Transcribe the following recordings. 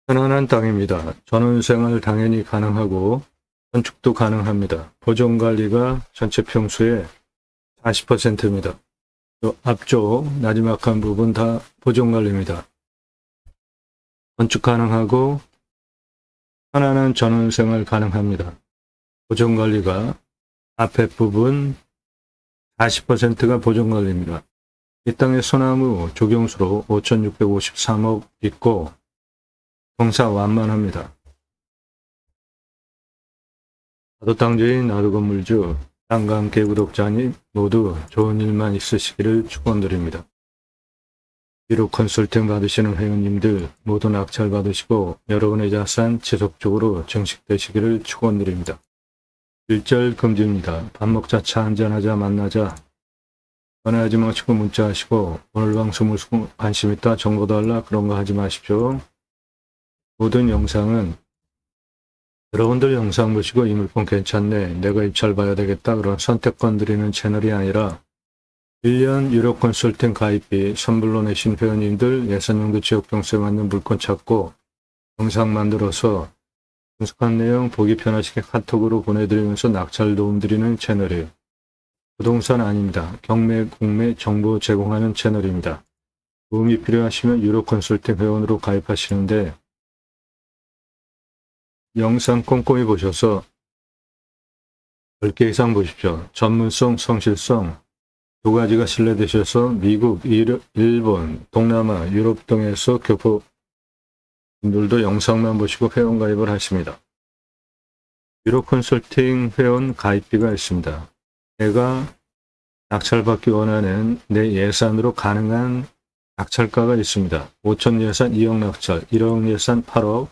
편안한 땅입니다. 전원생활 당연히 가능하고 건축도 가능합니다. 보존관리가 전체 평수의 40%입니다. 앞쪽 나지막한 부분 다 보존관리입니다. 건축 가능하고 편안한 전원생활 가능합니다. 보존관리가 앞에 부분 40%가 보존관리입니다. 이 땅의 소나무 조경수로 5,653억 있고 공사 완만합니다. 나도 땅주인 나도 건물주 땅과 함께 구독자님 모두 좋은 일만 있으시기를 축원드립니다. 비록 컨설팅 받으시는 회원님들 모두 낙찰 받으시고 여러분의 자산 지속적으로 증식되시기를 축원드립니다. 일절 금지입니다. 밥 먹자 차 한잔하자 만나자 전화하지 마시고 문자하시고 오늘 방송 무슨 관심 있다 정보 달라 그런 거 하지 마십시오. 모든 영상은 여러분들 영상 보시고 이 물건 괜찮네 내가 입찰 봐야 되겠다 그런 선택권 드리는 채널이 아니라 1년 유료 컨설팅 가입비 선불로 내신 회원님들 예산용도 지역병수에 맞는 물건 찾고 영상 만들어서 분석한 내용 보기 편하시게 카톡으로 보내드리면서 낙찰 도움 드리는 채널이에요. 부동산 아닙니다. 경매, 공매 정보 제공하는 채널입니다. 도움이 필요하시면 유료 컨설팅 회원으로 가입하시는데 영상 꼼꼼히 보셔서 10개 이상 보십시오. 전문성, 성실성 두 가지가 신뢰되셔서 미국, 일본, 동남아, 유럽 등에서 교포분들도 영상만 보시고 회원 가입을 하십니다. 유료 컨설팅 회원 가입비가 있습니다. 내가 낙찰받기 원하는 내 예산으로 가능한 낙찰가가 있습니다. 5천 예산 2억 낙찰, 1억 예산 8억,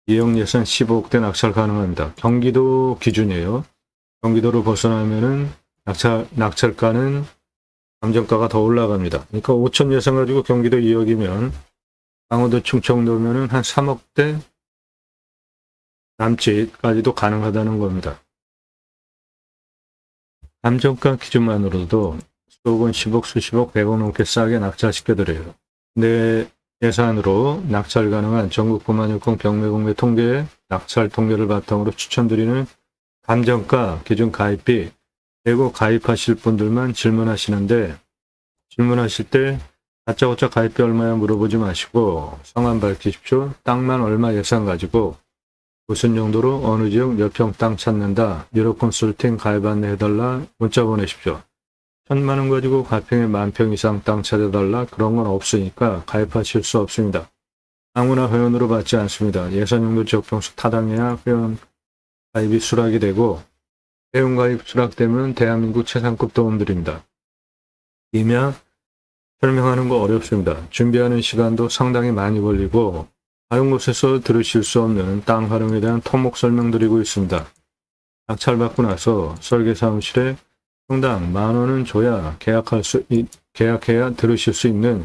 2억 예산 15억대 낙찰 가능합니다. 경기도 기준이에요. 경기도를 벗어나면은 낙찰가는 감정가가 더 올라갑니다. 그러니까 5천 예산 가지고 경기도 2억이면 강원도 충청도면은 한 3억대 남짓까지도 가능하다는 겁니다. 감정가 기준만으로도 수억 원, 10억, 수십억, 100억 넘게 싸게 낙찰시켜드려요. 내 예산으로 낙찰 가능한 전국 9만 6건 경매공매 통계, 낙찰 통계를 바탕으로 추천드리는 감정가 기준 가입비, 그리고 가입하실 분들만 질문하시는데 질문하실 때 다짜고짜 가입비 얼마야 물어보지 마시고 성함 밝히십시오. 땅만 얼마 예산 가지고 무슨 용도로 어느 지역 몇 평 땅 찾는다. 유료 컨설팅 가입 안내해달라. 문자 보내십시오. 1,000만 원 가지고 가평에 10,000평 이상 땅 찾아달라. 그런 건 없으니까 가입하실 수 없습니다. 아무나 회원으로 받지 않습니다. 예산용도 지역평수 타당해야 회원 가입이 수락이 되고 회원 가입 수락되면 대한민국 최상급 도움드립니다. 이면 설명하는 거 어렵습니다. 준비하는 시간도 상당히 많이 걸리고 다른 곳에서 들으실 수 없는 땅 활용에 대한 토목 설명드리고 있습니다. 낙찰받고 나서 설계사무실에 평당 10,000원은 줘야 계약해야 들으실 수 있는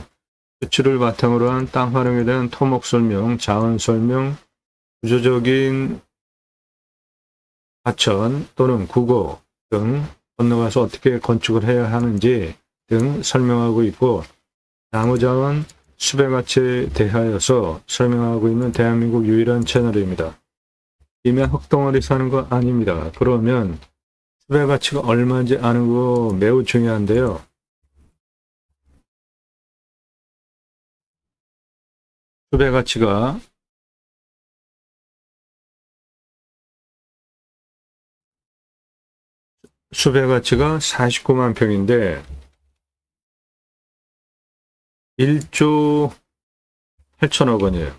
수치를 바탕으로 한 땅 활용에 대한 토목 설명, 자원 설명, 구조적인 하천 또는 국어 등 건너가서 어떻게 건축을 해야 하는지 등 설명하고 있고 나무자원 수배가치에 대하여서 설명하고 있는 대한민국 유일한 채널입니다. 이면 흙덩어리 사는 거 아닙니다. 그러면 수배가치가 얼마인지 아는 거 매우 중요한데요. 수배가치가 수배가치가 49만 평인데 1조 8천억 원이에요.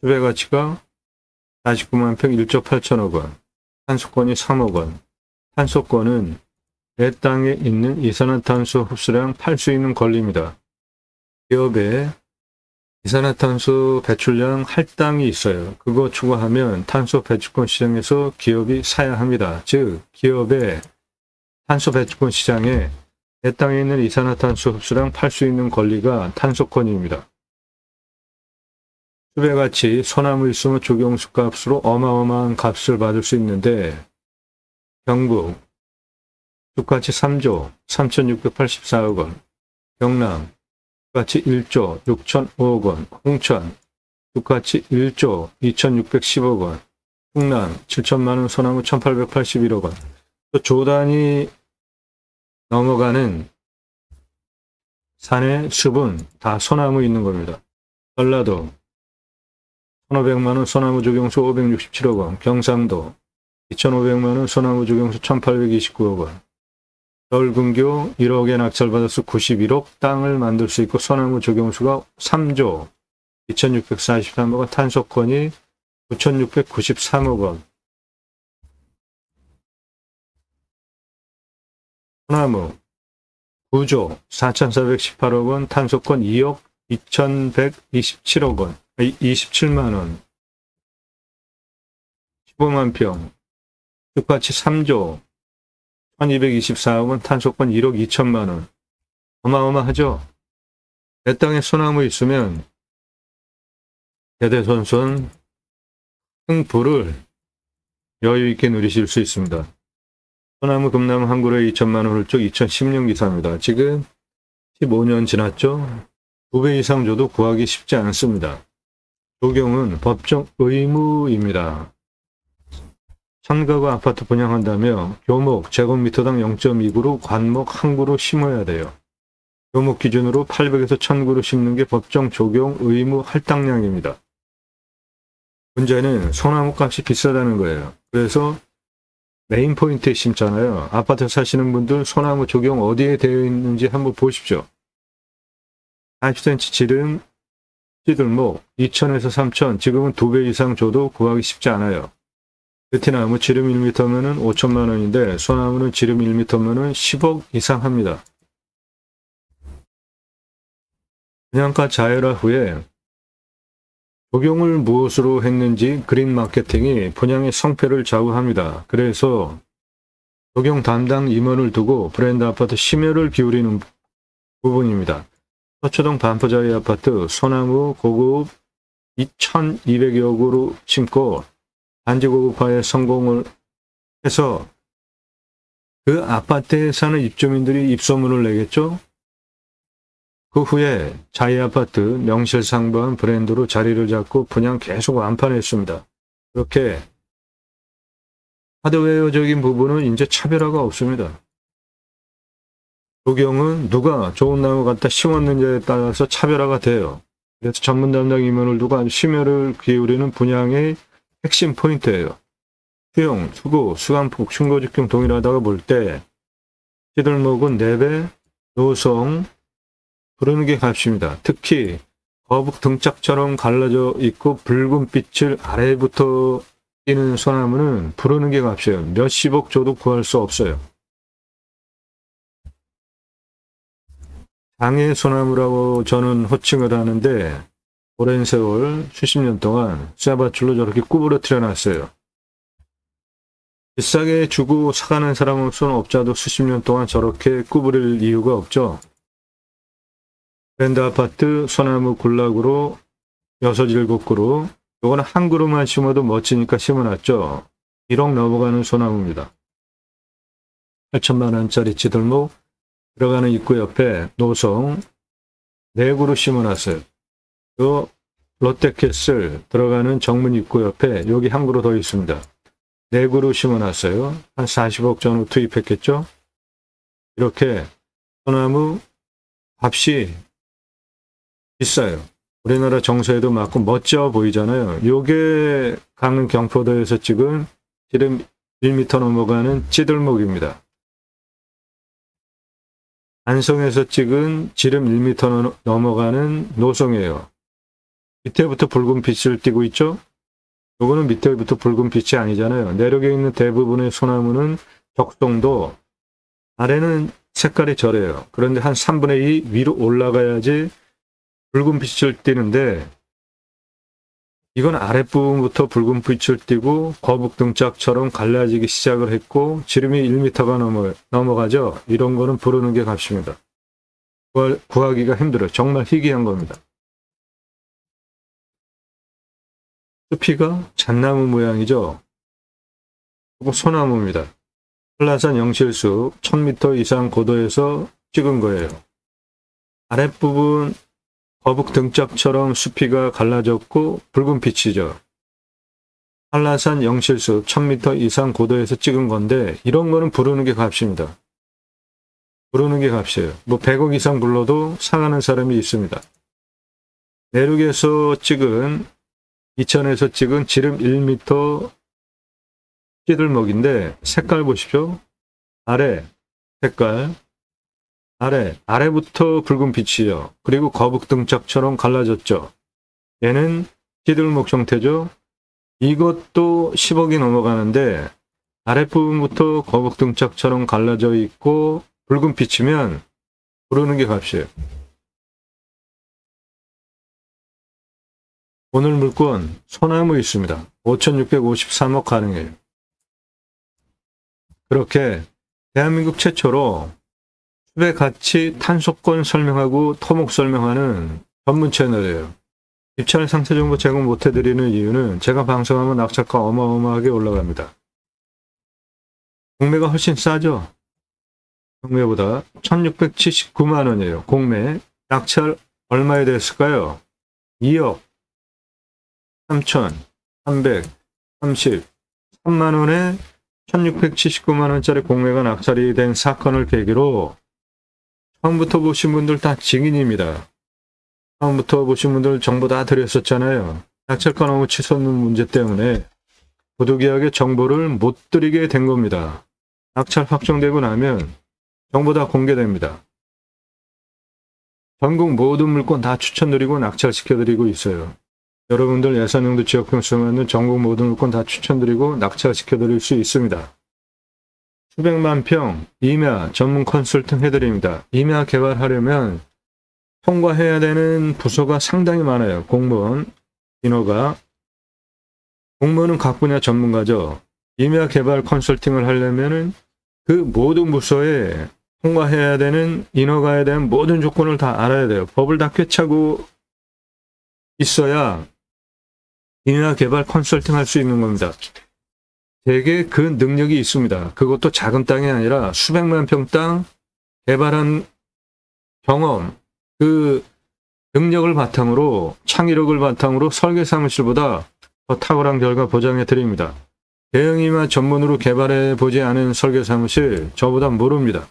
수배가치가 49만 평 1조 8천억 원. 탄소권이 3억 원. 탄소권은 내 땅에 있는 이산화탄소 흡수량 팔 수 있는 권리입니다. 기업에 이산화탄소 배출량 할당이 있어요. 그거 추가하면 탄소 배출권 시장에서 기업이 사야 합니다. 즉 기업의 탄소 배출권 시장에 내 땅에 있는 이산화탄소 흡수량 팔 수 있는 권리가 탄소권입니다. 수배가치 소나무 일수목 조경수 값으로 어마어마한 값을 받을 수 있는데 경북 숲가치 3조 3,684억 원, 경남 숲가치 1조 6,005억 원, 홍천 쑥가치 1조 2610억 원, 충남 7천만 원, 소나무 1881억 원. 또 조단이 넘어가는 산의 숲은 다 소나무 있는 겁니다. 전라도 1,500만 원, 소나무 조경수 567억 원, 경상도 2,500만 원, 소나무 조경수 1,829억 원, 서울근교 1억에 낙찰받아서 91억 땅을 만들 수 있고 소나무 조경수가 3조 2,643억 원, 탄소권이 9,693억 원, 소나무 9조 4,418억 원, 탄소권 2억 2,127억 원, 27만 원, 15만 평, 쑥가치 3조 1,224억 원, 탄소권 1억 2천만 원. 어마어마하죠? 내 땅에 소나무 있으면 대대손손 흥부를 여유 있게 누리실 수 있습니다. 소나무 금나무 한 그루에 2천만 원 훌쩍 2010년 기사입니다. 지금 15년 지났죠? 2배 이상 줘도 구하기 쉽지 않습니다. 조경은 법정 의무입니다. 상가구 아파트 분양한다며 교목 제곱미터당 0.2그루 관목 한 그루 심어야 돼요. 교목 기준으로 800에서 1000그루 심는 게 법정 적용 의무 할당량입니다. 문제는 소나무 값이 비싸다는 거예요. 그래서 메인 포인트에 심잖아요. 아파트 사시는 분들 소나무 적용 어디에 되어 있는지 한번 보십시오. 40cm 지름 찌들목 2,000에서 3,000, 지금은 2배 이상 줘도 구하기 쉽지 않아요. 베트나무 지름 1m면은 5천만 원인데 소나무는 지름 1m면은 10억 이상 합니다. 분양가 자율화 후에 적용을 무엇으로 했는지 그린 마케팅이 분양의 성패를 좌우합니다. 그래서 적용 담당 임원을 두고 브랜드 아파트 심혈을 기울이는 부분입니다. 서초동 반포자이 아파트 소나무 고급 2,200여 그루 심고 단지 고급화에 성공을 해서 그 아파트에 사는 입주민들이 입소문을 내겠죠. 그 후에 자이 아파트 명실상부한 브랜드로 자리를 잡고 분양 계속 완판했습니다. 그렇게 하드웨어적인 부분은 이제 차별화가 없습니다. 적용은 누가 좋은 나무 갖다 심었느냐에 따라서 차별화가 돼요. 그래서 전문 담당 임원을 두고 아주 심혈을 기울이는 분양의 핵심 포인트예요. 수용, 수고, 수강폭, 흉고직경 동일하다고 볼 때 찌들목은 4배, 노송, 부르는 게 값입니다. 특히 거북 등짝처럼 갈라져 있고 붉은 빛을 아래부터 띄는 소나무는 부르는 게 값이에요. 몇십억 줘도 구할 수 없어요. 장애 소나무라고 저는 호칭을 하는데 오랜 세월 수십 년 동안 쇠밭줄로 저렇게 구부러뜨려 놨어요. 비싸게 주고 사가는 사람으로서는 업자도 수십 년 동안 저렇게 구부릴 이유가 없죠. 브랜드 아파트 소나무 군락으로 6, 7그루, 요거는 한 그루만 심어도 멋지니까 심어놨죠. 1억 넘어가는 소나무입니다. 8천만 원짜리 찌들목 들어가는 입구 옆에 노송 4그루 심어놨어요. 요 롯데캐슬 들어가는 정문 입구 옆에 여기 한 그루 더 있습니다. 4그루 심어놨어요. 한 40억 전후 투입했겠죠. 이렇게 소나무 값이 비싸요. 우리나라 정서에도 맞고 멋져 보이잖아요. 요게 강릉 경포도에서 찍은 지름 1m 넘어가는 찌들목입니다. 안성에서 찍은 지름 1m 넘어가는 노송이에요. 밑에부터 붉은 빛을 띠고 있죠? 요거는 밑에부터 붉은 빛이 아니잖아요. 내륙에 있는 대부분의 소나무는 적송도 아래는 색깔이 저래요. 그런데 한 3분의 2 위로 올라가야지 붉은 빛을 띠는데 이건 아랫부분부터 붉은 빛을 띠고 거북 등짝처럼 갈라지기 시작을 했고 지름이 1m가 넘어가죠. 이런 거는 부르는 게 값입니다. 구하기가 힘들어요. 정말 희귀한 겁니다. 숲이가 잣나무 모양이죠. 그리고 소나무입니다. 한라산 영실숲 1000m 이상 고도에서 찍은 거예요. 아랫부분 거북 등짝처럼 수피가 갈라졌고 붉은 빛이죠. 한라산 영실수 1000m 이상 고도에서 찍은 건데 이런 거는 부르는 게 값입니다. 부르는 게 값이에요. 뭐 100억 이상 불러도 상하는 사람이 있습니다. 내륙에서 찍은 이천에서 찍은 지름 1m 찌들먹인데 색깔 보십시오. 아래 색깔 아래부터 붉은 빛이요. 그리고 거북 등짝처럼 갈라졌죠. 얘는 찌들목 형태죠. 이것도 10억이 넘어가는데 아랫부분부터 거북 등짝처럼 갈라져 있고 붉은 빛이면 부르는 게 값이에요. 오늘 물건 소나무 있습니다. 5,653억 가능해요. 그렇게 대한민국 최초로 숲의 가치 탄소권 설명하고 토목 설명하는 전문 채널이에요. 입찰 상세 정보 제공 못해드리는 이유는 제가 방송하면 낙찰가 어마어마하게 올라갑니다. 공매가 훨씬 싸죠. 공매보다 1,679만 원이에요. 공매. 낙찰 얼마에 됐을까요? 2억 3,333만 원에 1,679만 원짜리 공매가 낙찰이 된 사건을 계기로 처음부터 보신 분들 다 증인입니다. 처음부터 보신 분들 정보 다 드렸었잖아요. 낙찰가 너무 치솟는 문제 때문에 부득이하게 정보를 못 드리게 된 겁니다. 낙찰 확정되고 나면 정보 다 공개됩니다. 전국 모든 물건 다 추천드리고 낙찰시켜드리고 있어요. 여러분들 예산용도 지역평 수많은 전국 모든 물건 다 추천드리고 낙찰시켜드릴 수 있습니다. 수백만 평 임야 전문 컨설팅 해드립니다. 임야 개발하려면 통과해야 되는 부서가 상당히 많아요. 공무원 인허가. 공무원은 각 분야 전문가죠. 임야 개발 컨설팅을 하려면은 그 모든 부서에 통과해야 되는 인허가에 대한 모든 조건을 다 알아야 돼요. 법을 다 꿰차고 있어야 임야 개발 컨설팅 할 수 있는 겁니다. 되게 그 능력이 있습니다. 그것도 작은 땅이 아니라 수백만 평 땅 개발한 경험, 그 능력을 바탕으로, 창의력을 바탕으로 설계 사무실보다 더 탁월한 결과 보장해 드립니다. 대형임야 전문으로 개발해 보지 않은 설계 사무실 저보다 모릅니다.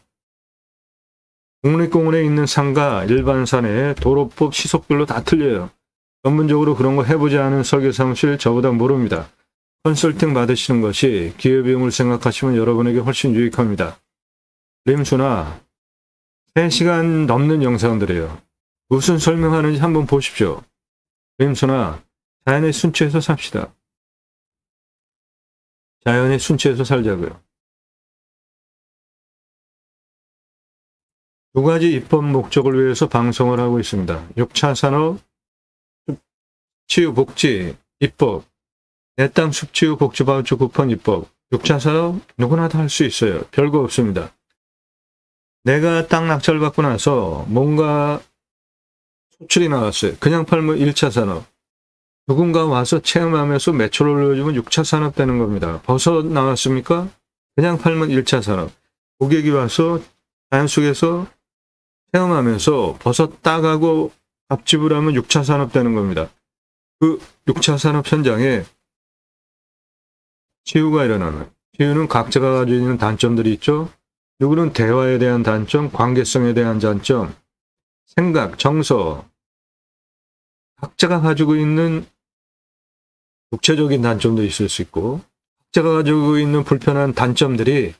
국립공원에 있는 산과 일반 산의 도로법 시속별로 다 틀려요. 전문적으로 그런 거 해보지 않은 설계 사무실 저보다 모릅니다. 컨설팅 받으시는 것이 기회비용을 생각하시면 여러분에게 훨씬 유익합니다. 림수나 3시간 넘는 영상들이에요. 무슨 설명하는지 한번 보십시오. 림수나 자연의 순치에서 삽시다. 자연의 순치에서 살자고요. 두 가지 입법 목적을 위해서 방송을 하고 있습니다. 6차 산업, 치유 복지 입법, 내 땅 숲치유 복지바우처 쿠폰 입법. 6차 산업 누구나 다 할 수 있어요. 별거 없습니다. 내가 땅 낙찰받고 나서 뭔가 소출이 나왔어요. 그냥 팔면 1차 산업. 누군가 와서 체험하면서 매출 올려주면 6차 산업 되는 겁니다. 버섯 나왔습니까? 그냥 팔면 1차 산업. 고객이 와서 자연 속에서 체험하면서 버섯 따가고 밥 지불하면 6차 산업 되는 겁니다. 그 6차 산업 현장에 치유가 일어나는, 치유는 각자가 가지고 있는 단점들이 있죠. 누구는 대화에 대한 단점, 관계성에 대한 단점, 생각, 정서, 각자가 가지고 있는 육체적인 단점도 있을 수 있고, 각자가 가지고 있는 불편한 단점들이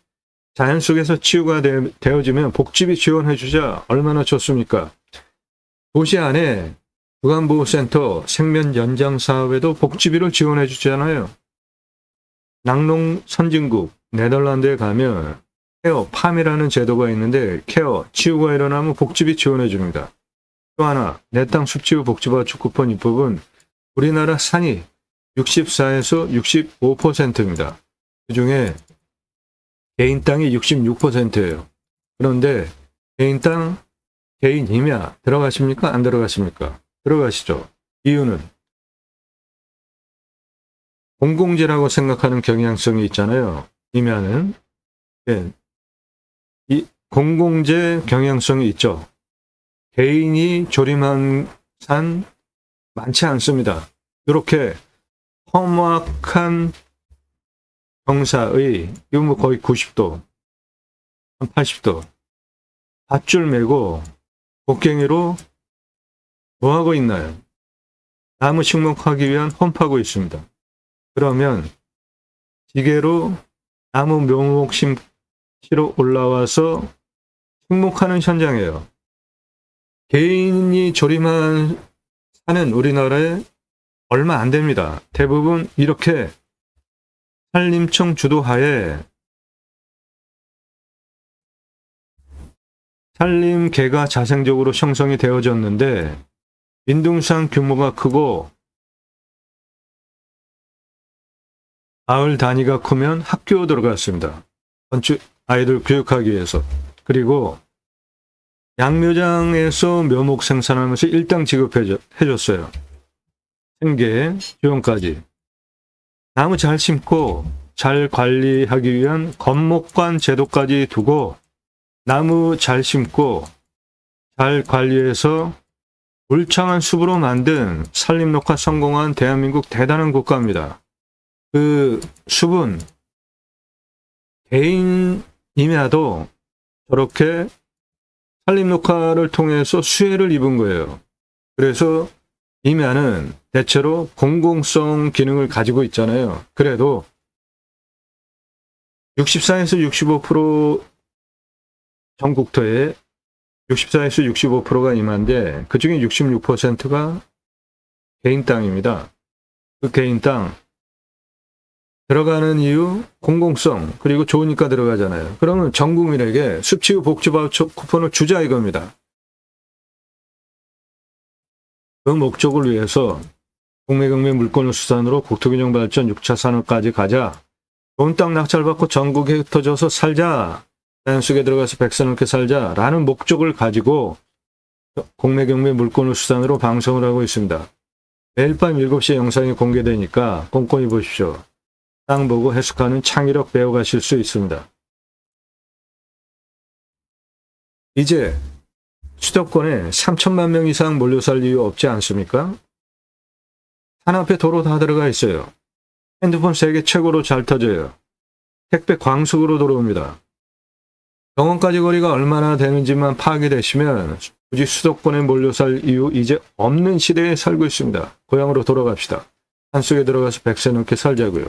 자연 속에서 치유가 되어지면 복지비 지원해주자 얼마나 좋습니까? 도시 안에 주간보호센터 생면 연장 사업에도 복지비를 지원해 주잖아요. 낙농 선진국 네덜란드에 가면 케어 팜이라는 제도가 있는데 케어 치유가 일어나면 복지비 지원해 줍니다. 또 하나 내 땅 숲치유 복지바우처 쿠폰 입법은 우리나라 산이 64에서 65%입니다. 그중에 개인 땅이 66%예요. 그런데 개인 땅, 개인 임야 들어가십니까? 안 들어가십니까? 들어가시죠. 이유는 공공재라고 생각하는 경향성이 있잖아요. 임야는 이 공공재 경향성이 있죠. 개인이 조림한 산 많지 않습니다. 이렇게 험악한 경사의 이건 뭐 거의 90도, 한 80도 밧줄 메고 곡괭이로 뭐 하고 있나요? 나무 식목하기 위한 험파고 있습니다. 그러면 기계로 나무 묘목 심시로 올라와서 식목하는 현장이에요. 개인이 조림한 산은 우리나라에 얼마 안 됩니다. 대부분 이렇게 산림청 주도하에 산림계가 자생적으로 형성이 되어졌는데 민둥산 규모가 크고 마을 단위가 크면 학교 들어갔습니다. 건축 아이들 교육하기 위해서. 그리고 양묘장에서 묘목 생산하면서 일당 지급해줬어요. 생계, 조용까지. 나무 잘 심고 잘 관리하기 위한 건목관 제도까지 두고 나무 잘 심고 잘 관리해서 울창한 숲으로 만든 산림녹화 성공한 대한민국 대단한 국가입니다. 그 숲은 개인이라도 저렇게 산림녹화를 통해서 수혜를 입은 거예요. 그래서 임야는 대체로 공공성 기능을 가지고 있잖아요. 그래도 64에서 65% 전국토에 64에서 65%가 임야인데 그중에 66%가 개인 땅입니다. 그 개인 땅 들어가는 이유 공공성 그리고 좋으니까 들어가잖아요. 그러면 전 국민에게 숲치유 복지바우처 쿠폰을 주자 이겁니다. 그 목적을 위해서 공매경매 물권수산으로 국토균형 발전 6차 산업까지 가자. 좋은 땅 낙찰받고 전국에 흩어져서 살자. 자연 속에 들어가서 백세 넘게 살자라는 목적을 가지고 공매경매 물권수산으로 방송을 하고 있습니다. 매일 밤 7시에 영상이 공개되니까 꼼꼼히 보십시오. 땅 보고 해석하는 창의력 배워가실 수 있습니다. 이제 수도권에 3천만 명 이상 몰려 살 이유 없지 않습니까? 산 앞에 도로 다 들어가 있어요. 핸드폰 세계 최고로 잘 터져요. 택배 광속으로 들어옵니다. 병원까지 거리가 얼마나 되는지만 파악이 되시면 굳이 수도권에 몰려 살 이유 이제 없는 시대에 살고 있습니다. 고향으로 돌아갑시다. 산속에 들어가서 백세 넘게 살자고요.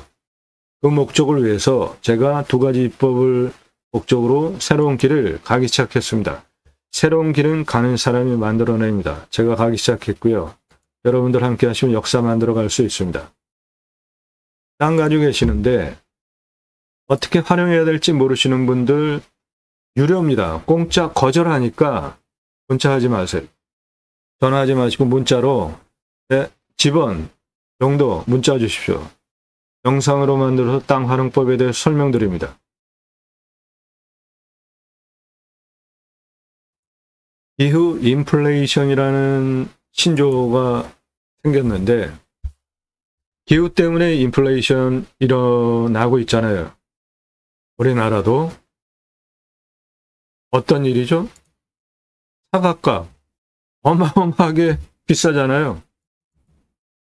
그 목적을 위해서 제가 두 가지 입법을 목적으로 새로운 길을 가기 시작했습니다. 새로운 길은 가는 사람이 만들어냅니다. 제가 가기 시작했고요. 여러분들 함께 하시면 역사 만들어갈 수 있습니다. 땅 가지고 계시는데 어떻게 활용해야 될지 모르시는 분들 유료입니다. 공짜 거절하니까 문자하지 마세요. 전화하지 마시고 문자로 집원 정도 문자 주십시오. 영상으로 만들어서 땅 활용법에 대해 설명드립니다. 기후 인플레이션이라는 신조어가 생겼는데 기후 때문에 인플레이션 일어나고 있잖아요. 우리나라도 어떤 일이죠? 사과값 어마어마하게 비싸잖아요.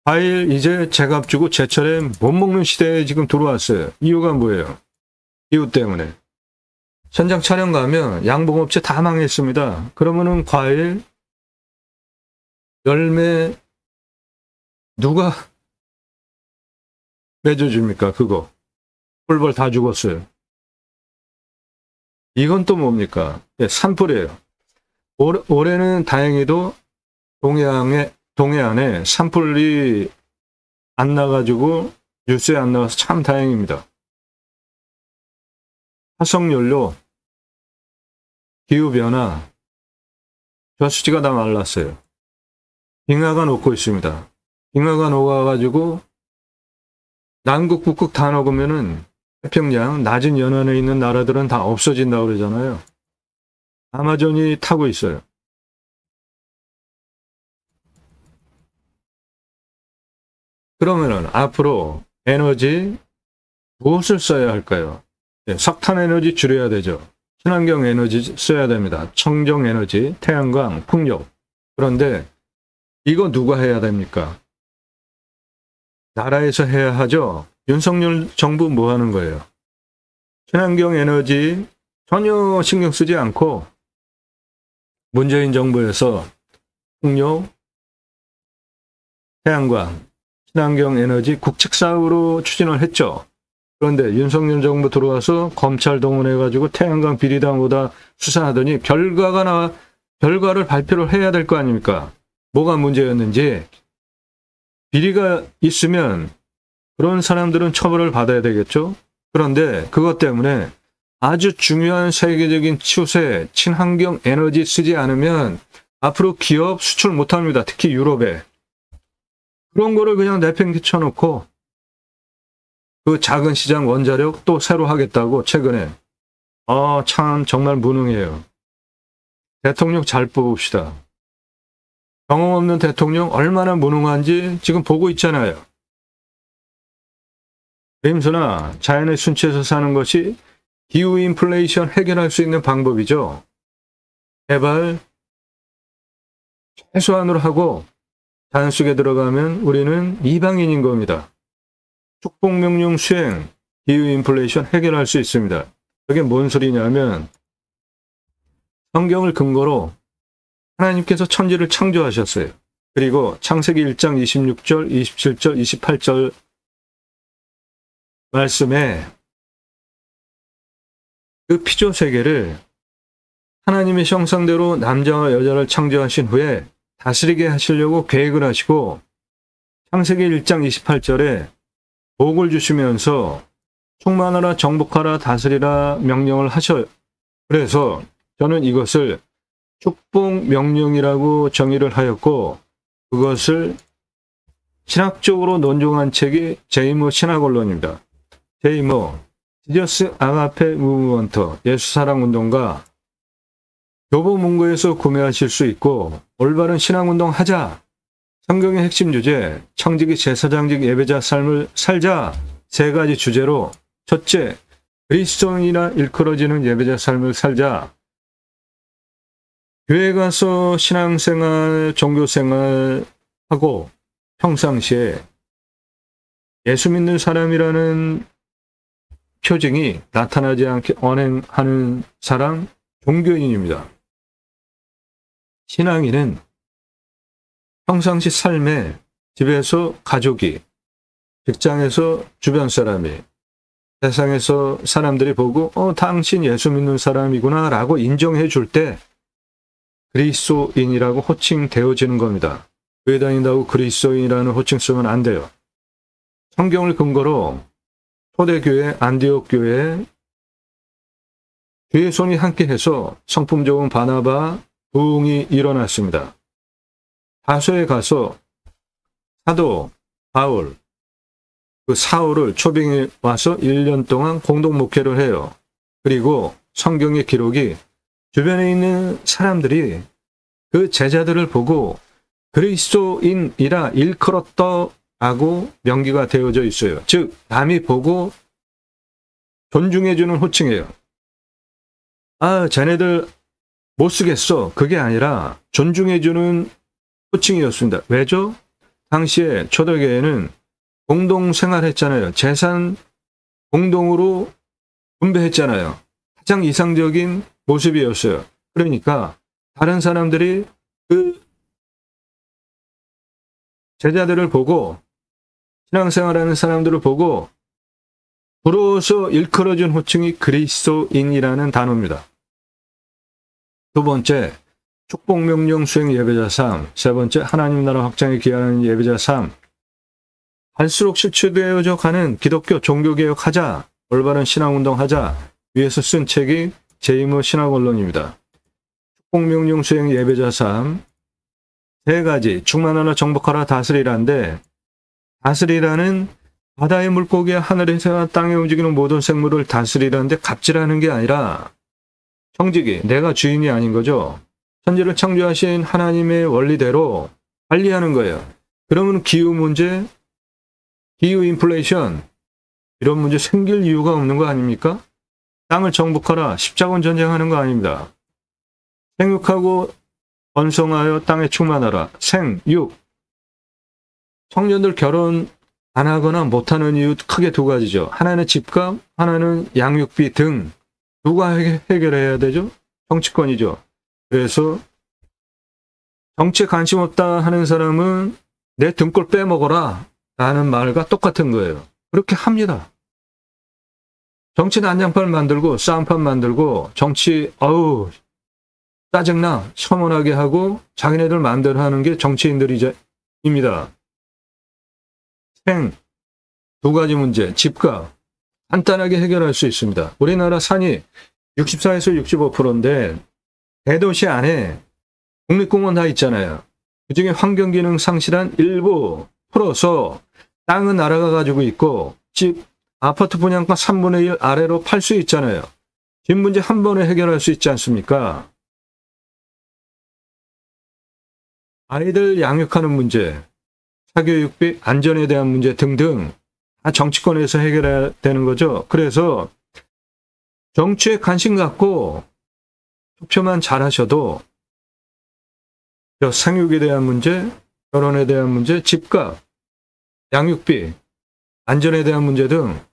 과일 이제 제값 주고 제철에 못 먹는 시대에 지금 들어왔어요. 이유가 뭐예요? 기후 때문에. 현장 촬영 가면 양봉업체 다 망했습니다. 그러면은 과일, 열매 누가 맺어줍니까? 그거. 꿀벌 다 죽었어요. 이건 또 뭡니까? 산불이에요. 올해는 다행히도 동해안에 산불이 안 나가지고 뉴스에 안 나와서 참 다행입니다. 화석연료, 기후변화, 저수지가 다 말랐어요. 빙하가 녹고 있습니다. 빙하가 녹아가지고 남극, 북극 다 녹으면은 태평양, 낮은 연안에 있는 나라들은 다 없어진다고 그러잖아요. 아마존이 타고 있어요. 그러면은 앞으로 에너지 무엇을 써야 할까요? 석탄 에너지 줄여야 되죠. 친환경 에너지 써야 됩니다. 청정 에너지, 태양광, 풍력. 그런데 이거 누가 해야 됩니까? 나라에서 해야 하죠. 윤석열 정부 뭐 하는 거예요? 친환경 에너지 전혀 신경 쓰지 않고 문재인 정부에서 풍력, 태양광, 친환경 에너지 국책 사업으로 추진을 했죠. 그런데 윤석열 정부 들어와서 검찰 동원해가지고 태양광 비리다 수사하더니 결과를 발표를 해야 될 거 아닙니까? 뭐가 문제였는지. 비리가 있으면 그런 사람들은 처벌을 받아야 되겠죠. 그런데 그것 때문에 아주 중요한 세계적인 추세, 친환경 에너지 쓰지 않으면 앞으로 기업 수출 못합니다. 특히 유럽에. 그런 거를 그냥 내팽개쳐놓고 그 작은 시장 원자력 또 새로 하겠다고 최근에. 참 정말 무능해요. 대통령 잘 뽑읍시다. 경험 없는 대통령 얼마나 무능한지 지금 보고 있잖아요. 림수나 자연의 순치에서 사는 것이 기후 인플레이션 해결할 수 있는 방법이죠. 제발 최소한으로 하고 자연 속에 들어가면 우리는 이방인인 겁니다. 축복명령 수행, 기후 인플레이션 해결할 수 있습니다. 그게 뭔 소리냐면 성경을 근거로 하나님께서 천지를 창조하셨어요. 그리고 창세기 1장 26절, 27절, 28절 말씀에 그 피조 세계를 하나님의 형상대로 남자와 여자를 창조하신 후에 다스리게 하시려고 계획을 하시고 창세기 1장 28절에 복을 주시면서 충만하라 정복하라 다스리라 명령을 하셔요. 그래서 저는 이것을 축복 명령이라고 정의를 하였고 그것을 신학적으로 논증한 책이 제이모 신학언론입니다. 제이모 지저스 아가페 무브먼트 예수사랑운동가 교보문고에서 구매하실 수 있고 올바른 신앙운동 하자. 성경의 핵심 주제 청지기 제사장직 예배자 삶을 살자. 세 가지 주제로 첫째, 그리스도인이나 일컬어지는 예배자 삶을 살자. 교회 가서 신앙생활, 종교생활 하고 평상시에 예수 믿는 사람이라는 표징이 나타나지 않게 언행하는 사람, 종교인입니다. 신앙인은 평상시 삶에 집에서 가족이, 직장에서 주변 사람이, 세상에서 사람들이 보고 당신 예수 믿는 사람이구나 라고 인정해 줄 때 그리스도인이라고 호칭되어지는 겁니다. 교회 다닌다고 그리스도인이라는 호칭 쓰면 안 돼요. 성경을 근거로 초대교회, 안디옥 교회 주의 손이 함께해서 성품 좋은 바나바, 부흥이 일어났습니다. 다소에 가서 사도 바울, 그 사울을 초빙해 와서 1년 동안 공동 목회를 해요. 그리고 성경의 기록이 주변에 있는 사람들이 그 제자들을 보고 그리스도인이라 일컬었다라고 명기가 되어져 있어요. 즉 남이 보고 존중해주는 호칭이에요. 쟤네들 못 쓰겠어. 그게 아니라 존중해주는 호칭이었습니다. 왜죠? 당시에 초대교회는 공동생활했잖아요. 재산 공동으로 분배했잖아요. 가장 이상적인 모습이었어요. 그러니까 다른 사람들이 그 제자들을 보고 신앙생활하는 사람들을 보고 부러워서 일컬어준 호칭이 그리스도인이라는 단어입니다. 두 번째, 축복명령 수행 예배자 삶. 세 번째, 하나님 나라 확장에 기여하는 예배자 삶. 갈수록 실추되어져 가는 기독교 종교개혁 하자, 올바른 신앙운동 하자 위에서 쓴 책이 제이모 신학언론입니다. 축복명령 수행 예배자 삶. 세 가지, 충만하라 정복하라 다스리라인데 다스리라는 바다의 물고기와 하늘에서 땅에 움직이는 모든 생물을 다스리라는데 갑질하는 게 아니라 청지기, 내가 주인이 아닌 거죠. 천지를 창조하신 하나님의 원리대로 관리하는 거예요. 그러면 기후 문제, 기후 인플레이션 이런 문제 생길 이유가 없는 거 아닙니까? 땅을 정복하라, 십자군 전쟁하는 거 아닙니다. 생육하고 번성하여 땅에 충만하라. 생, 육. 청년들 결혼 안 하거나 못하는 이유 크게 두 가지죠. 하나는 집값, 하나는 양육비 등. 누가 해결해야 되죠? 정치권이죠. 그래서 정치에 관심 없다 하는 사람은 내 등골 빼먹어라 라는 말과 똑같은 거예요. 그렇게 합니다. 정치 난장판 만들고 싸움판 만들고 정치 어우 짜증나 혐오하게 하고 자기네들 마음대로 하는 게 정치인들입니다. 생, 두 가지 문제, 집값 간단하게 해결할 수 있습니다. 우리나라 산이 64에서 65%인데 대도시 안에 국립공원 다 있잖아요. 그중에 환경기능 상실한 일부 풀어서 땅은 나라가 가지고 있고 집, 아파트 분양가 3분의 1 아래로 팔 수 있잖아요. 집 문제 한 번에 해결할 수 있지 않습니까? 아이들 양육하는 문제, 사교육비, 안전에 대한 문제 등등 다 정치권에서 해결해야 되는 거죠. 그래서 정치에 관심 갖고 투표만 잘하셔도 생육에 대한 문제, 결혼에 대한 문제, 집값, 양육비, 안전에 대한 문제 등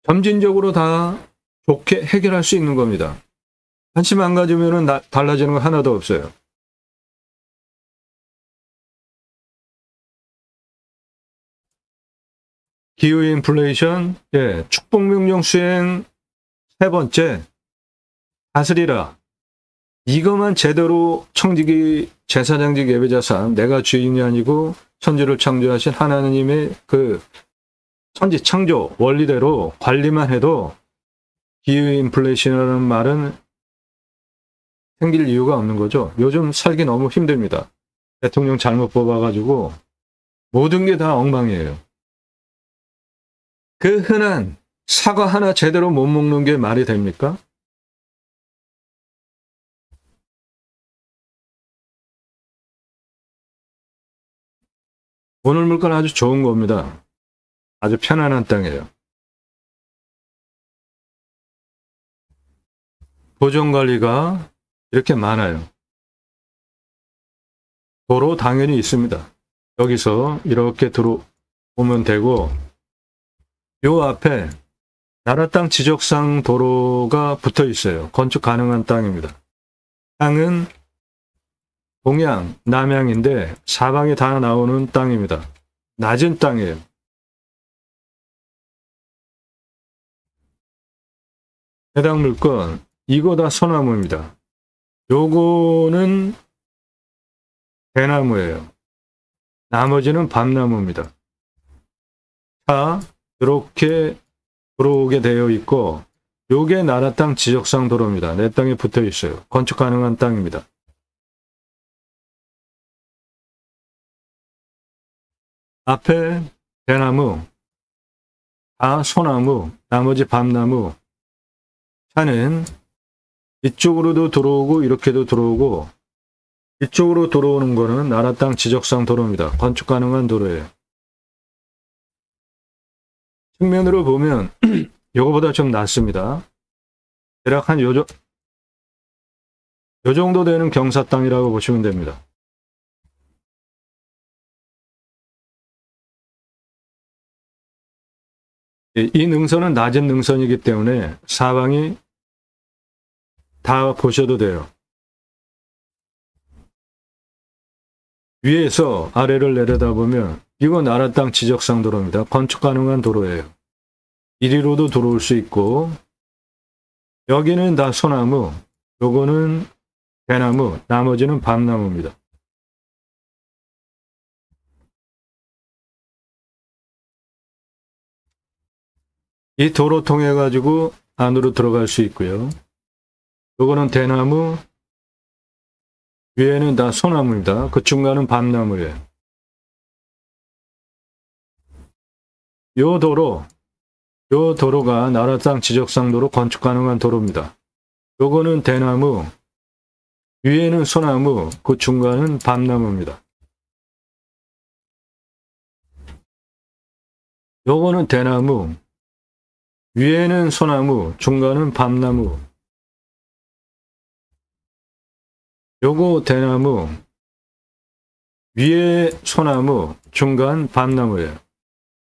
점진적으로 다 좋게 해결할 수 있는 겁니다. 관심 안 가지면 달라지는 거 하나도 없어요. 기후 인플레이션, 축복명령 수행 세 번째, 다스리라. 이것만 제대로 청지기 제사장직 예배자산, 내가 주인이 아니고 천지를 창조하신 하나님의 그 천지 창조 원리대로 관리만 해도 기후 인플레이션이라는 말은 생길 이유가 없는 거죠. 요즘 살기 너무 힘듭니다. 대통령 잘못 뽑아가지고 모든 게 다 엉망이에요. 그 흔한 사과 하나 제대로 못 먹는 게 말이 됩니까? 오늘 물건 아주 좋은 겁니다. 아주 편안한 땅이에요. 보존관리가 이렇게 많아요. 도로 당연히 있습니다. 여기서 이렇게 들어오면 되고 요 앞에 나라 땅 지적상 도로가 붙어 있어요. 건축 가능한 땅입니다. 땅은 동양, 남양인데 사방에 다 나오는 땅입니다. 낮은 땅이에요. 해당 물건 이거 다 소나무입니다. 요거는 대나무예요. 나머지는 밤나무입니다. 자, 이렇게 들어오게 되어 있고 요게 나라 땅 지적상 도로입니다. 내 땅에 붙어 있어요. 건축 가능한 땅입니다. 앞에 대나무, 다 소나무, 나머지 밤나무. 차는 이쪽으로도 들어오고 이렇게도 들어오고 이쪽으로 들어오는 거는 나라 땅 지적상 도로입니다. 건축 가능한 도로예요. 측면으로 보면 이거보다 좀 낫습니다. 대략 한 요 정도 되는 경사 땅이라고 보시면 됩니다. 이 능선은 낮은 능선이기 때문에 사방이 다 보셔도 돼요. 위에서 아래를 내려다보면 이건 나라 땅 지적상 도로입니다. 건축 가능한 도로예요. 이리로도 들어올 수 있고 여기는 다 소나무, 요거는 대나무, 나머지는 밤나무입니다. 이 도로 통해 가지고 안으로 들어갈 수 있고요. 요거는 대나무, 위에는 다 소나무입니다. 그 중간은 밤나무예요. 요 도로가 나라 땅 지적상 도로 건축 가능한 도로입니다. 요거는 대나무, 위에는 소나무, 그 중간은 밤나무입니다. 요거는 대나무, 위에는 소나무, 중간은 밤나무. 요거 대나무, 위에 소나무, 중간 밤나무예요.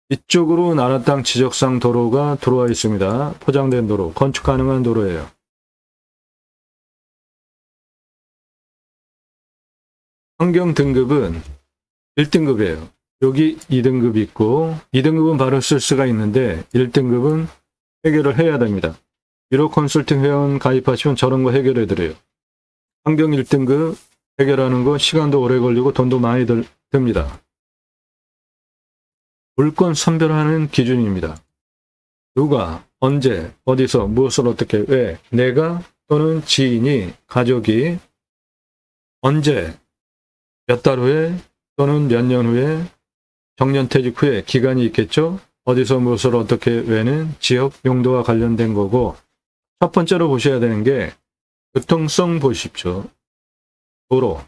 이쪽으로 나라 땅 지적상 도로가 들어와 있습니다. 포장된 도로, 건축 가능한 도로예요. 환경 등급은 1등급이에요. 여기 2등급이 있고 2등급은 바로 쓸 수가 있는데 1등급은 해결을 해야 됩니다. 1호 컨설팅 회원 가입하시면 저런 거 해결해 드려요. 환경 1등급 해결하는 거 시간도 오래 걸리고 돈도 많이 듭니다. 물건 선별하는 기준입니다. 누가, 언제, 어디서, 무엇을 어떻게, 왜, 내가 또는 지인이, 가족이 언제, 몇 달 후에 또는 몇 년 후에 정년퇴직 후에 기간이 있겠죠. 어디서 무엇을 어떻게 왜는 지역 용도와 관련된 거고, 첫 번째로 보셔야 되는 게 교통성 보십시오. 도로,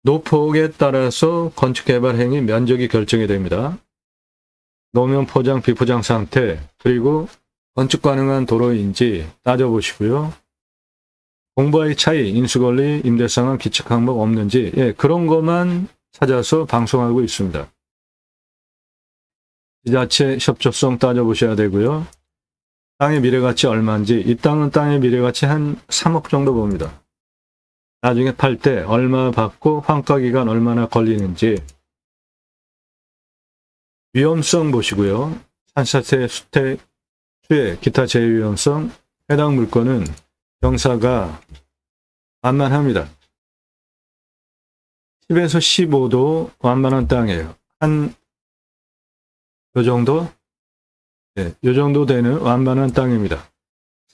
노폭에 따라서 건축개발 행위 면적이 결정이 됩니다. 노면 포장, 비포장 상태, 그리고 건축 가능한 도로인지 따져보시고요. 공부와의 차이, 인수권리, 임대상황, 기책 항목 없는지, 그런 것만 찾아서 방송하고 있습니다. 지자체 협조성 따져보셔야 되고요. 땅의 미래가치 얼마인지, 이 땅은 땅의 미래가치 한 3억 정도 봅니다. 나중에 팔 때 얼마 받고 환가기간 얼마나 걸리는지, 위험성 보시고요. 산사태, 수태, 수해, 기타 제외위험성, 해당 물건은 경사가 완만합니다. 10에서 15도 완만한 땅이에요. 한 요 정도? 네, 요 정도 되는 완만한 땅입니다.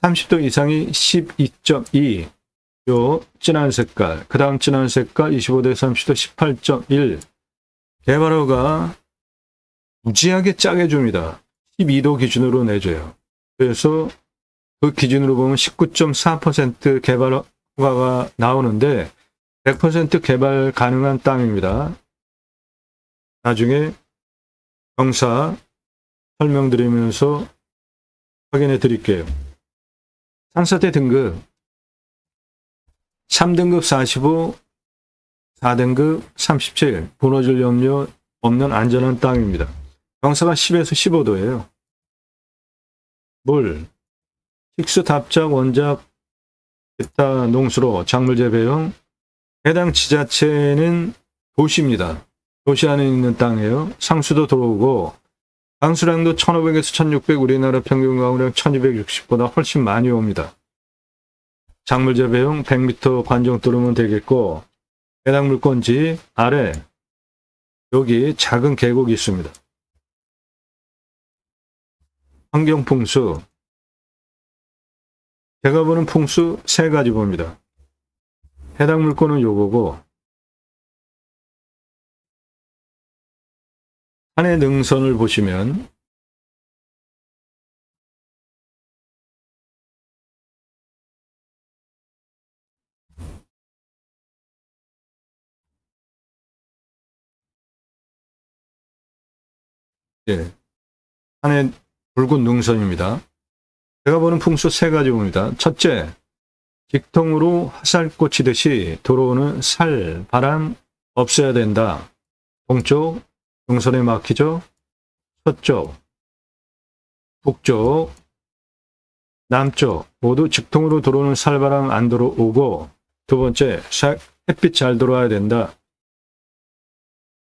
30도 이상이 12.2, 요 진한 색깔, 그 다음 진한 색깔 25대 30도 18.1. 개발허가 무지하게 짜게 줍니다. 12도 기준으로 내줘요. 그래서 그 기준으로 보면 19.4% 개발허가가 나오는데 100% 개발 가능한 땅입니다. 나중에 경사 설명드리면서 확인해 드릴게요. 산사태 등급 3등급 45, 4등급 37, 무너질 염려 없는 안전한 땅입니다. 경사가 10에서 15도예요. 물, 식수, 답작, 원작, 기타 농수로, 작물 재배용. 해당 지자체는 도시입니다. 도시 안에 있는 땅이에요. 상수도 들어오고 강수량도 1500에서 1600, 우리나라 평균 가구량 1260보다 훨씬 많이 옵니다. 작물 재배용 100m 관정 뚫으면 되겠고, 해당 물건지 아래 여기 작은 계곡이 있습니다. 환경 풍수, 제가 보는 풍수 3가지 봅니다. 해당 물건은 요거고, 산의 능선을 보시면 산의 붉은 능선입니다. 제가 보는 풍수 3가지 봅니다. 첫째, 직통으로 화살 꽂히듯이 들어오는 살, 바람 없애야 된다. 동쪽 능선에 막히죠. 서쪽, 북쪽, 남쪽 모두 직통으로 들어오는 살바람 안 들어오고, 두 번째, 햇빛 잘 들어와야 된다.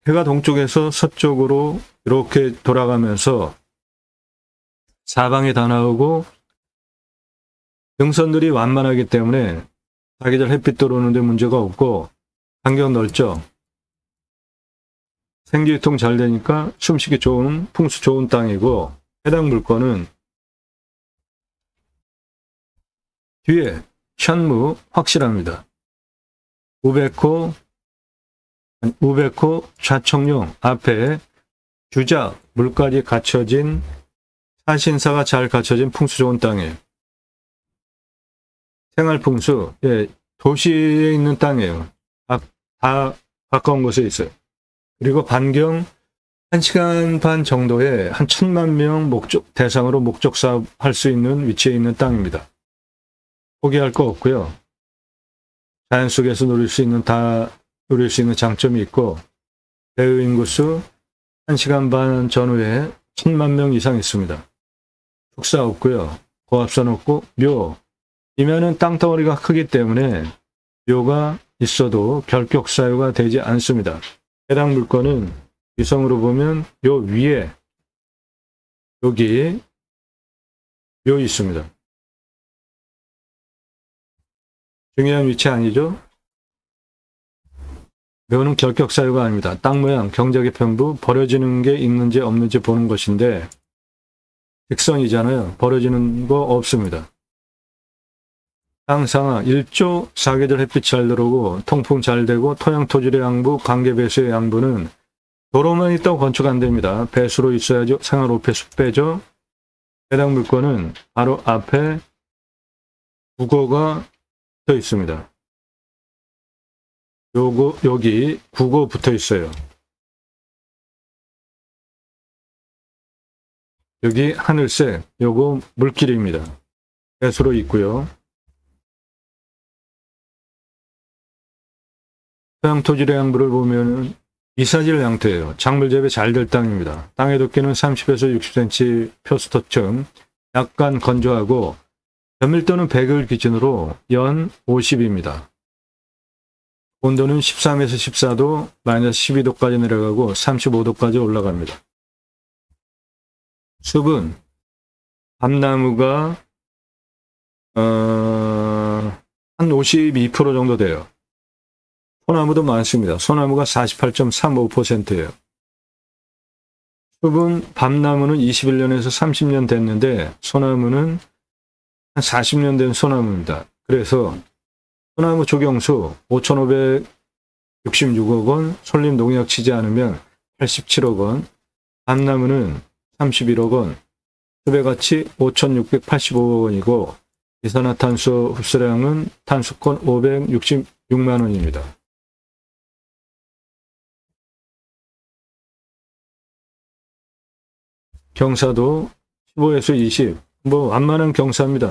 해가 동쪽에서 서쪽으로 이렇게 돌아가면서 사방에 다 나오고 능선들이 완만하기 때문에 사계절 햇빛 들어오는데 문제가 없고, 환경 넓죠. 생기유통 잘 되니까 숨쉬기 좋은, 풍수 좋은 땅이고, 해당 물건은 뒤에 현무 확실합니다. 우백호 좌청룡 앞에 주작, 물까지 갖춰진, 사신사가 잘 갖춰진 풍수 좋은 땅이에요. 생활풍수, 도시에 있는 땅이에요. 다 가까운 곳에 있어요. 그리고 반경 1시간 반 정도에 한 1000만 명 대상으로 목적 사업할 수 있는 위치에 있는 땅입니다. 포기할 거 없고요. 자연 속에서 누릴 수 있는 장점이 있고, 배의 인구수 1시간 반 전후에 1000만 명 이상 있습니다. 축사 없고요. 고압선 없고, 묘. 이면은 땅덩어리가 크기 때문에 묘가 있어도 결격 사유가 되지 않습니다. 해당 물건은 위성으로 보면 요 위에 여기 묘 있습니다. 중요한 위치 아니죠? 묘는 결격 사유가 아닙니다. 땅 모양, 경작의 편부, 버려지는 게 있는지 없는지 보는 것인데 직선이잖아요. 버려지는 거 없습니다. 땅 상하 1조 사계절 햇빛 잘 들어오고 통풍 잘 되고 토양 토질의 양부, 관계 배수의 양부는 도로만 있다고 건축 안 됩니다. 배수로 있어야죠. 생활 5배 숲배죠. 해당 물건은 바로 앞에 국어가 붙어 있습니다. 여기 국어 붙어 있어요. 여기 하늘색, 요거 물길입니다. 배수로 있고요. 토양 토질의 양부를 보면은 이사질 양토예요. 작물 재배 잘 될 땅입니다. 땅의 두께는 30에서 60cm 표수토층, 약간 건조하고 변밀도는 100을 기준으로 연 50입니다. 온도는 13에서 14도, 마이너스 12도까지 내려가고 35도까지 올라갑니다. 숲은 밤나무가 한 52% 정도 돼요. 소나무도 많습니다. 소나무가 48.35%예요. 숲은 밤나무는 21년에서 30년 됐는데 소나무는 한 40년 된 소나무입니다. 그래서 소나무 조경수 5,566억 원, 솔림 농약 치지 않으면 87억 원, 밤나무는 31억 원, 숲의 가치 5,685억 원이고 이산화탄소 흡수량은 탄소권 566만 원입니다. 경사도 15에서 20, 뭐 완만한 경사입니다.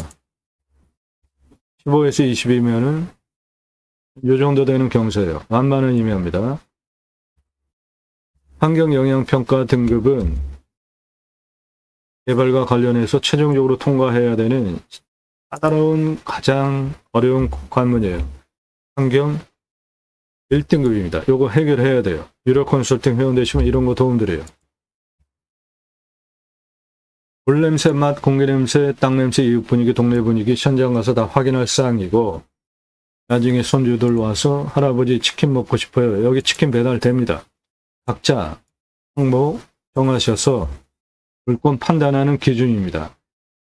15에서 20이면은 요 정도 되는 경사예요. 완만한 의미합니다. 환경영향평가 등급은 개발과 관련해서 최종적으로 통과해야 되는 까다로운 가장 어려운 관문이에요. 환경 1등급입니다. 요거 해결해야 돼요. 유료 컨설팅 회원 되시면 이런 거 도움드려요. 물 냄새, 맛, 공기 냄새, 땅 냄새, 이웃 분위기, 동네 분위기 현장 가서 다 확인할 사항이고 나중에 손주들 와서 할아버지 치킨 먹고 싶어요. 여기 치킨 배달됩니다. 각자 항목 정하셔서 물건 판단하는 기준입니다.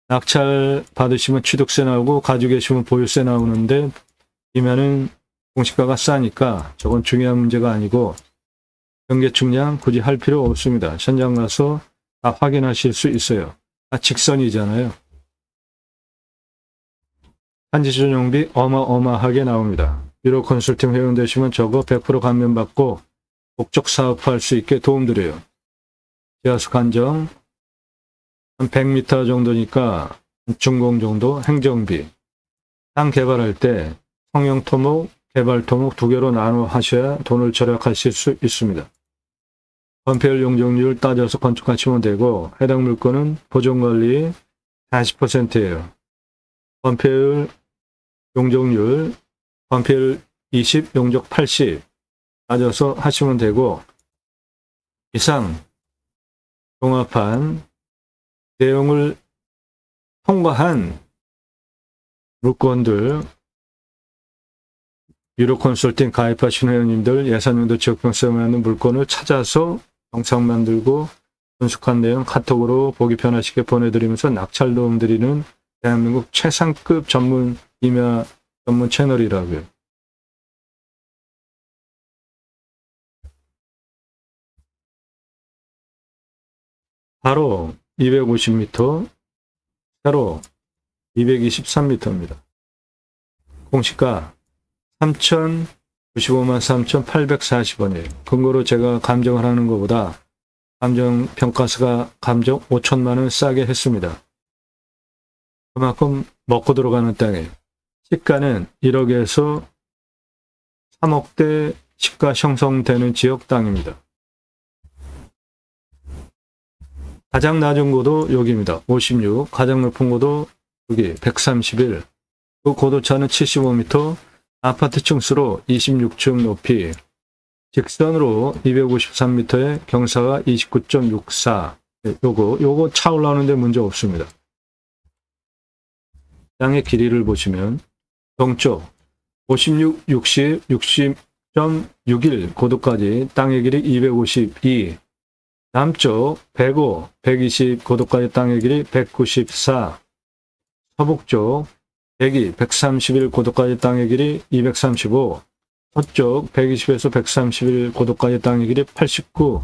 낙찰 받으시면 취득세 나오고 가지고 계시면 보유세 나오는데 이면은 공시가가 싸니까 저건 중요한 문제가 아니고 경계 측량 굳이 할 필요 없습니다. 현장 가서 다 확인하실 수 있어요. 다 직선이잖아요. 한지 전용비 어마어마하게 나옵니다. 유료 컨설팅 회원 되시면 저거 100% 감면받고 목적 사업할 수 있게 도움드려요. 지하수 간정 한 100m 정도니까 준공 정도 행정비. 땅 개발할 때 성형 토목, 개발 토목 두 개로 나눠 하셔야 돈을 절약하실 수 있습니다. 건폐율 용적률 따져서 건축하시면 되고 해당 물건은 보존관리 40%예요. 건폐율 용적률, 건폐율 20, 용적 80 따져서 하시면 되고 이상 종합한 내용을 통과한 물건들 유료 컨설팅 가입하신 회원님들 예산용도 지역병세 맞는 물건을 찾아서 영상 만들고 분석한 내용 카톡으로 보기 편하시게 보내드리면서 낙찰 도움 드리는 대한민국 최상급 전문 임야 전문 채널이라고요. 바로 250m, 세로 223m입니다. 공시가 3,095만 3,840원이에요. 근거로 제가 감정을 하는 것보다 감정평가서가 감정 5천만 원 싸게 했습니다. 그만큼 먹고 들어가는 땅이에요. 시가는 1억에서 3억대 시가 형성되는 지역 땅입니다. 가장 낮은 고도 여기입니다. 56. 가장 높은 고도 여기 131. 그 고도차는 75m. 아파트 층수로 26층 높이. 직선으로 253m에 경사가 29.64. 요거 차 올라오는데 문제 없습니다. 땅의 길이를 보시면 동쪽 56, 60, 60.61 고도까지 땅의 길이 252. 남쪽 105, 120 고도까지 땅의 길이 194. 서북쪽 102, 131 고도까지 땅의 길이 235. 서쪽 120에서 131 고도까지 땅의 길이 89.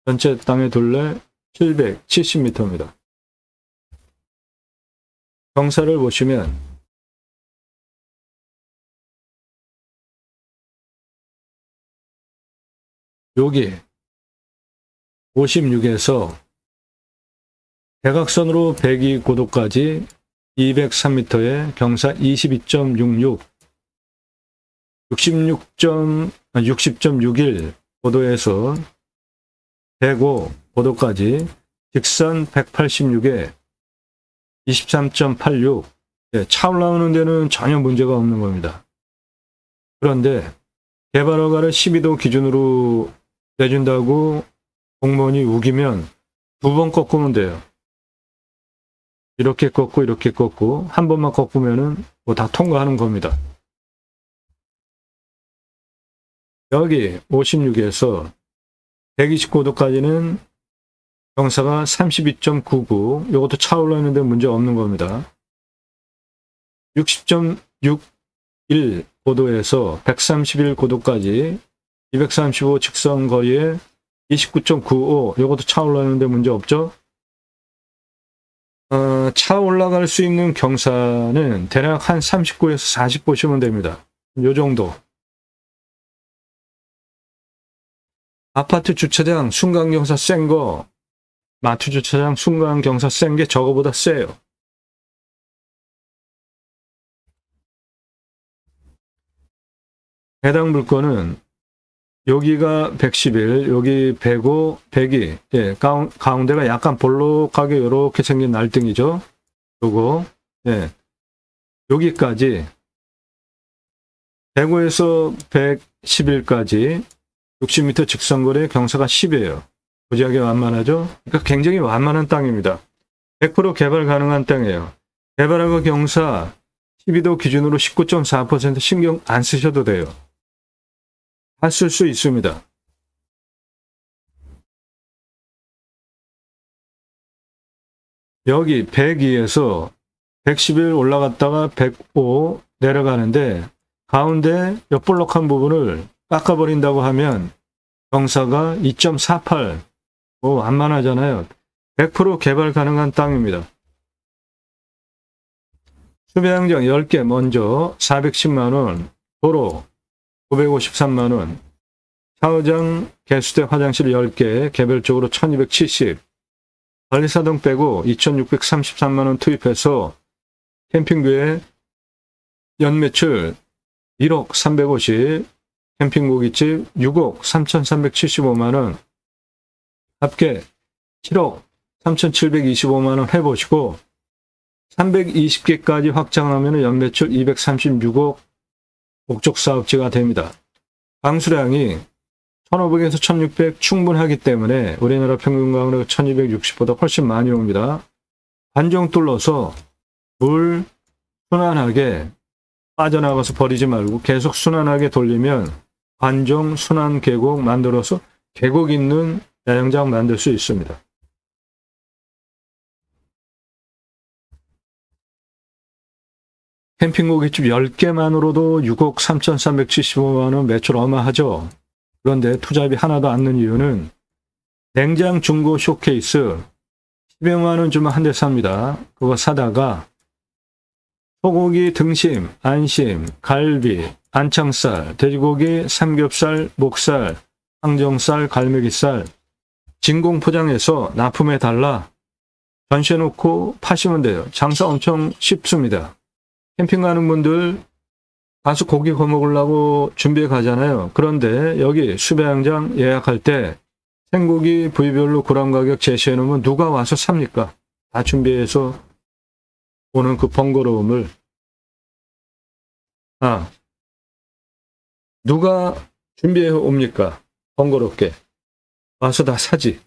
전체 땅의 둘레 770m입니다. 경사를 보시면 여기 56에서 대각선으로 102 고도까지 203m에 경사 22.66, 60.61 고도에서 105 고도까지 직선 186에 23.86. 차 올라오는 데는 전혀 문제가 없는 겁니다. 그런데 개발허가를 12도 기준으로 내준다고 공무원이 우기면 2번 꺾으면 돼요. 이렇게 꺾고 이렇게 꺾고 한 번만 꺾으면은 뭐 다 통과하는 겁니다. 여기 56에서 129도까지는 경사가 32.99. 이것도 차 올라오는데 문제 없는 겁니다. 60.61 고도에서 131 고도까지 235 직선 거리에 29.95. 이것도 차 올라오는데 문제 없죠? 차 올라갈 수 있는 경사는 대략 한 39에서 40 보시면 됩니다. 요 정도. 아파트 주차장 순간경사 센 거, 마트 주차장 순간경사 센 게 저거보다 세요. 해당 물건은 여기가 111, 여기 105, 102. 예, 가운데가 약간 볼록하게 이렇게 생긴 날등이죠. 요거. 예. 여기까지 105에서 111까지 60m 직선거리의 경사가 10이에요. 무지하게 완만하죠? 그러니까 굉장히 완만한 땅입니다. 100% 개발 가능한 땅이에요. 개발허가 경사 12도 기준으로 19.4% 신경 안 쓰셔도 돼요. 다 쓸 수 있습니다. 여기 102에서 111 올라갔다가 105 내려가는데 가운데 옆볼록한 부분을 깎아버린다고 하면 경사가 2.48. 완만하잖아요. 100% 개발 가능한 땅입니다. 수배양정 10개 먼저 410만원, 도로 953만원, 샤워장, 개수대, 화장실 10개, 개별적으로 1270, 관리사동 빼고 2633만원 투입해서 캠핑교에 연매출 1억 350, 캠핑고깃집 6억 3375만원, 합계 7억 3725만원 해보시고 320개까지 확장하면 연매출 236억 목적사업지가 됩니다. 강수량이 1500에서 1600 충분하기 때문에 우리나라 평균 강우량 1260보다 훨씬 많이 옵니다. 관정 뚫러서 물 순환하게 빠져나가서 버리지 말고 계속 순환하게 돌리면 관정 순환 계곡 만들어서 계곡 있는 야영장 만들 수 있습니다. 캠핑고깃집 10개만으로도 6억 3,375만원 매출 어마하죠. 그런데 투자비 하나도 안 넣는 이유는 냉장 중고 쇼케이스 10여만원 주면 한 대 삽니다. 그거 사다가 소고기 등심, 안심, 갈비, 안창살, 돼지고기, 삼겹살, 목살, 항정살, 갈매기살 진공 포장해서 납품해 달라 전시해 놓고 파시면 돼요. 장사 엄청 쉽습니다. 캠핑 가는 분들 가서 고기 구워 먹으려고 준비해 가잖아요. 그런데 여기 수배양장 예약할 때 생고기 부위별로 그램 가격 제시해 놓으면 누가 와서 삽니까? 다 준비해서 오는 그 번거로움을. 누가 준비해 옵니까? 번거롭게. 와서 다 사지.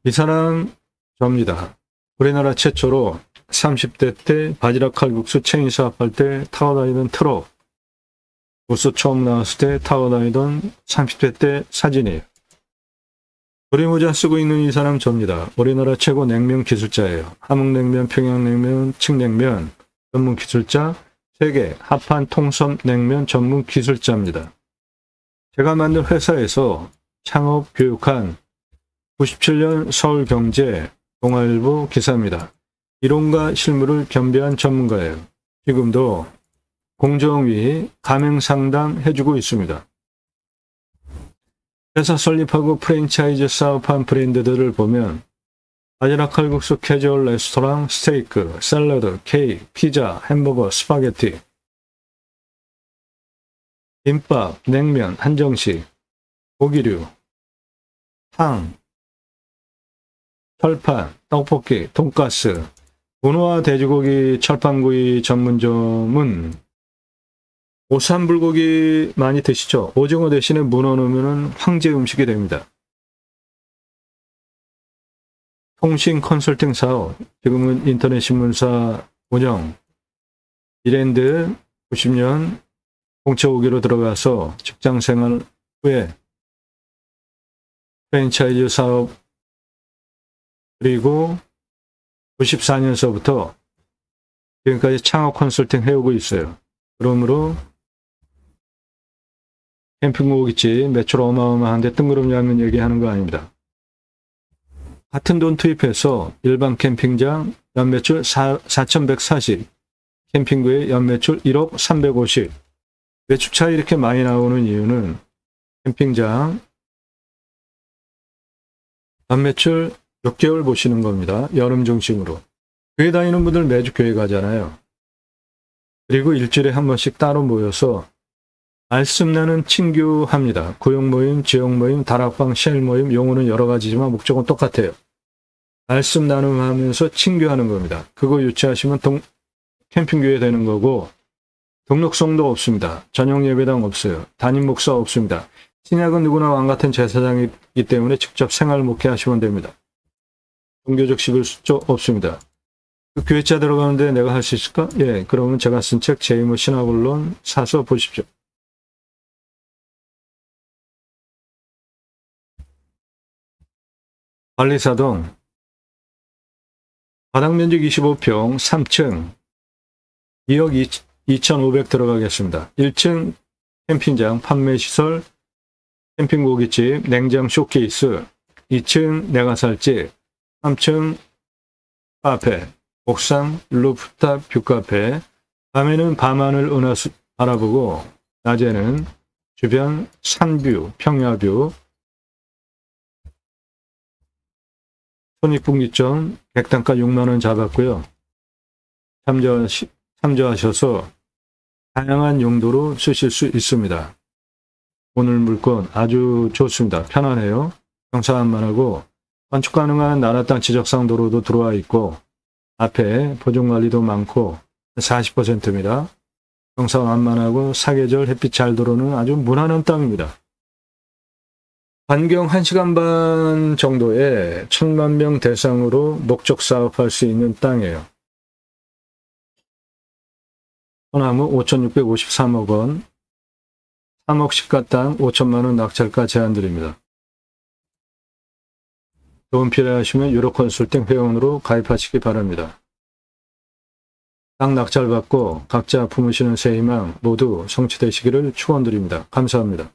이 사람 접니다. 우리나라 최초로 30대 때 바지락 칼국수 체인 사업할 때 타고 다니던 트럭, 부스 처음 나왔을 때 타고 다니던 30대 때 사진이에요. 조리모자 쓰고 있는 이 사람 접니다. 우리나라 최고 냉면 기술자예요. 함흥냉면, 평양냉면, 칡냉면 전문 기술자, 세계 합판 통섭 냉면 전문 기술자입니다. 제가 만든 회사에서 창업 교육한 97년 서울경제 동아일보 기사입니다. 이론과 실무를 겸비한 전문가예요. 지금도 공정위 가맹상담 해주고 있습니다. 회사 설립하고 프랜차이즈 사업한 브랜드들을 보면 바지락 칼국수, 캐주얼 레스토랑, 스테이크, 샐러드, 케이크, 피자, 햄버거, 스파게티, 김밥, 냉면, 한정식, 고기류, 탕, 철판, 떡볶이, 돈가스, 문어와 돼지고기, 철판구이 전문점은 오삼불고기 많이 드시죠? 오징어 대신에 문어 넣으면 황제 음식이 됩니다. 통신 컨설팅 사업, 지금은 인터넷 신문사 운영, 이랜드 90년 공채 5기로 들어가서 직장생활 후에 프랜차이즈 사업, 그리고 94년서부터 지금까지 창업 컨설팅 해오고 있어요. 그러므로 캠핑 고깃집 매출 어마어마한데 뜬구름 잡는 얘기하는 거 아닙니다. 같은 돈 투입해서 일반 캠핑장 연매출 4,140, 캠핑구의 연매출 1억 350. 매출 차이 이렇게 많이 나오는 이유는 캠핑장 연매출 6개월 보시는 겁니다. 여름 중심으로. 교회 다니는 분들 매주 교회 가잖아요. 그리고 일주일에 한 번씩 따로 모여서 말씀 나는 친교합니다. 구역 모임, 지역 모임, 다락방, 쉘 모임, 용어는 여러 가지지만 목적은 똑같아요. 말씀 나눔하면서 친교하는 겁니다. 그거 유치하시면 캠핑교회 되는 거고, 등록성도 없습니다. 전용 예배당 없어요. 담임 목사 없습니다. 신약은 누구나 왕같은 제사장이기 때문에 직접 생활 목회하시면 됩니다. 종교적 시글수조 없습니다. 그 교회자 들어가는데 내가 할 수 있을까? 예, 그러면 제가 쓴 책 제2모 신학원론 사서 보십시오. 관리사동 바닥면적 25평 3층 2억 2,500 들어가겠습니다. 1층 캠핑장 판매시설 캠핑 고깃집 냉장 쇼케이스 2층 내가살집 3층 카페 옥상 루프탑 뷰카페 밤에는 밤하늘 은하수 바라보고 낮에는 주변 산뷰 평야뷰 손익분기점 객단가 6만원 잡았고요. 참조하셔서 다양한 용도로 쓰실 수 있습니다. 오늘 물건 아주 좋습니다. 편안해요. 경사만하고 건축 가능한 나라 땅 지적상 도로도 들어와 있고 앞에 보존관리도 많고 40%입니다. 경사 완만하고 사계절 햇빛 잘 들어오는 아주 무난한 땅입니다. 반경 1시간 반 정도에 1,000만 명 대상으로 목적 사업할 수 있는 땅이에요. 소나무 5,653억 원, 3억 시가 땅 5천만 원 낙찰가 제안드립니다. 도움 필요하시면 유로 컨설팅 회원으로 가입하시기 바랍니다. 땅 낙찰받고 각자 품으시는 새 희망 모두 성취되시기를 축원드립니다. 감사합니다.